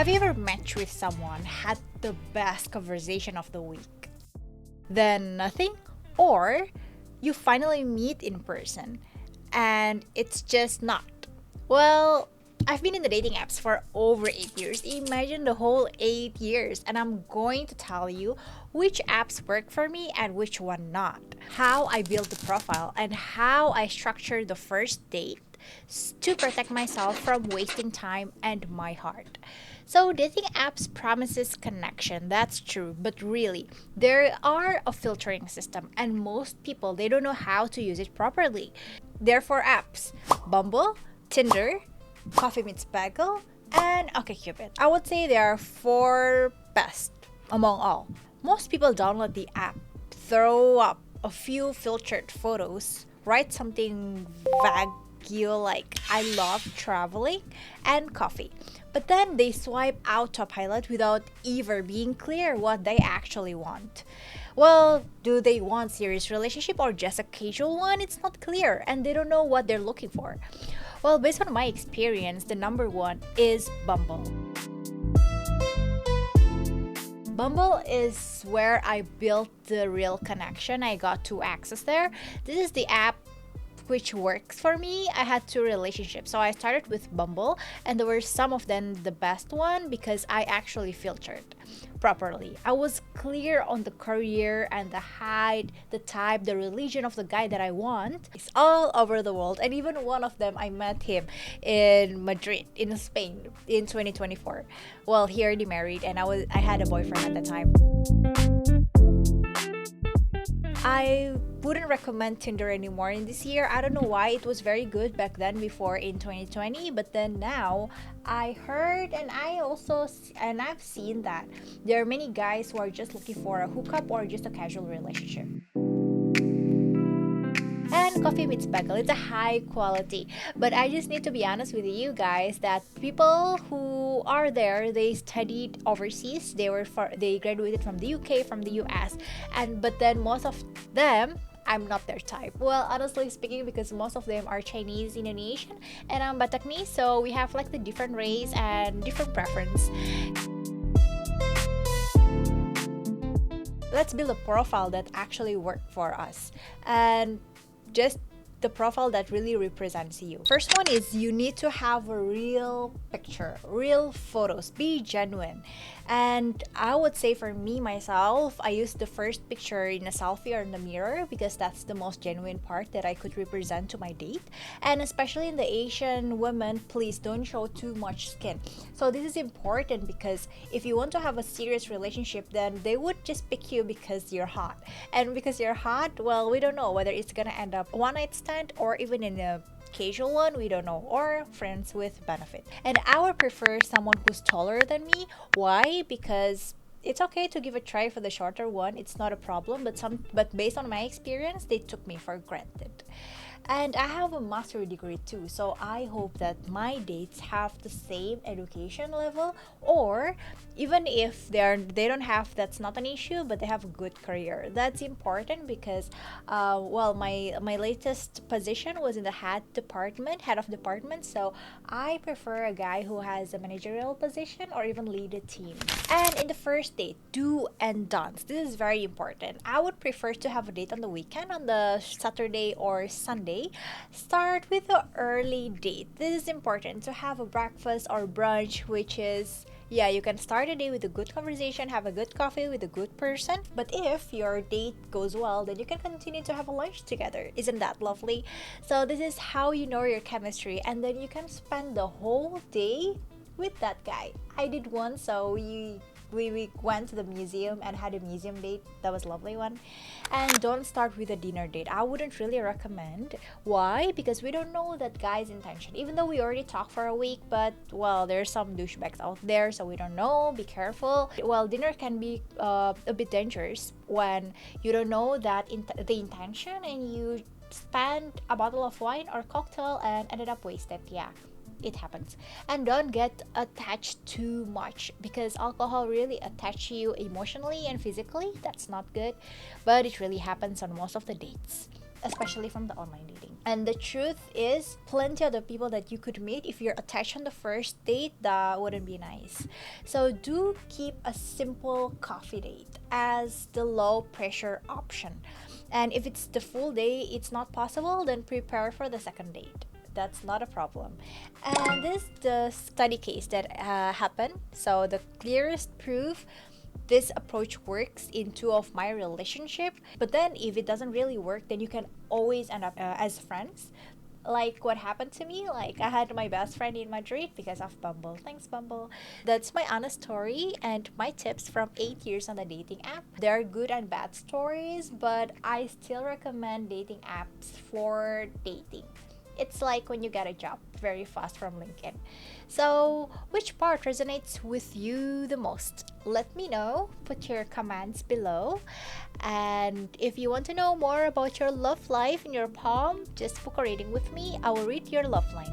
Have you ever matched with someone, had the best conversation of the week, then nothing? Or you finally meet in person and it's just not? Well, I've been in the dating apps for over 8 years. Imagine the whole 8 years. And I'm going to tell you which apps work for me and which one not. How I built the profile and how I structured the first date to protect myself from wasting time and my heart. So dating apps promises connection, that's true, but really, there are a filtering system and most people they don't know how to use it properly. Therefore apps: Bumble, Tinder, Coffee Meets Bagel, and OkCupid. I would say they are four best among all. Most people download the app, throw up a few filtered photos, write something vague like "I love traveling" and coffee. But then they swipe autopilot without ever being clear what they actually want. Well, do they want serious relationship or just a casual one? It's not clear and they don't know what they're looking for. Well, based on my experience, the number one is Bumble. Bumble is where I built the real connection. I got to access there. This is the app which works for me. I had two relationships. So I started with Bumble and there were some of them the best one because I actually filtered properly. I was clear on the career and the height, the type, the religion of the guy that I want. It's all over the world and even one of them I met him in Madrid in Spain in 2024. Well, he already married and I had a boyfriend at the time. I wouldn't recommend Tinder anymore in this year. I don't know why. It was very good back then before in 2020, but then now I heard and I've seen that there are many guys who are just looking for a hookup or just a casual relationship. And Coffee Meets Bagel, it's a high quality. But I just need to be honest with you guys that people who are there, they studied overseas. They graduated from the UK, from the US, and but then most of them I'm not their type. Well, honestly speaking, because most of them are Chinese, Indonesian, and I'm Batakni, so we have like the different race and different preference. Let's build a profile that actually worked for us and just the profile that really represents you. First one is you need to have a real picture, real photos, be genuine. And I would say for me myself, I use the first picture in a selfie or in the mirror because that's the most genuine part that I could represent to my date. And especially in the Asian women, please don't show too much skin. So this is important because if you want to have a serious relationship, then they would just pick you because you're hot. And because you're hot, well, we don't know whether it's gonna end up one night stand or even in a casual one, we don't know, or friends with benefit. And I would prefer someone who's taller than me. Why? Because it's okay to give a try for the shorter one. It's not a problem, but based on my experience, they took me for granted. And I have a master's degree too, so I hope that my dates have the same education level, or even if they don't have, that's not an issue, but they have a good career. That's important because my latest position was in the head of department, so I prefer a guy who has a managerial position or even lead a team. And in the first date, do and don'ts. This is very important. I would prefer to have a date on the weekend, on the Saturday or Sunday. Start with an early date. This is important to have a breakfast or brunch, which is, yeah, you can start a day with a good conversation, have a good coffee with a good person. But if your date goes well, then you can continue to have a lunch together. Isn't that lovely? So this is how you know your chemistry, and then you can spend the whole day with that guy. I did one, so we went to the museum and had a museum date. That was a lovely one. And don't start with a dinner date. I wouldn't really recommend. Why? Because we don't know that guy's intention. Even though we already talked for a week, but well, there's some douchebags out there, so we don't know. Be careful. Well, dinner can be a bit dangerous when you don't know that the intention and you spend a bottle of wine or cocktail and ended up wasted. Yeah, it happens. And don't get attached too much because alcohol really attaches you emotionally and physically. That's not good, but it really happens on most of the dates. especially from the online dating. And the truth is, plenty of the people that you could meet, if you're attached on the first date, that wouldn't be nice. So do keep a simple coffee date as the low pressure option. And if it's the full day, it's not possible, then prepare for the second date. That's not a problem. And this is the study case that happened. So the clearest proof this approach works in two of my relationship. But then if it doesn't really work, then you can always end up as friends. Like what happened to me, like I had my best friend in Madrid because of Bumble. Thanks, Bumble. That's my honest story and my tips from 8 years on the dating app. There are good and bad stories, but I still recommend dating apps for dating. It's like when you get a job very fast from LinkedIn. So, which part resonates with you the most? Let me know. Put your comments below. And if you want to know more about your love life in your palm, just book a reading with me. I will read your love line.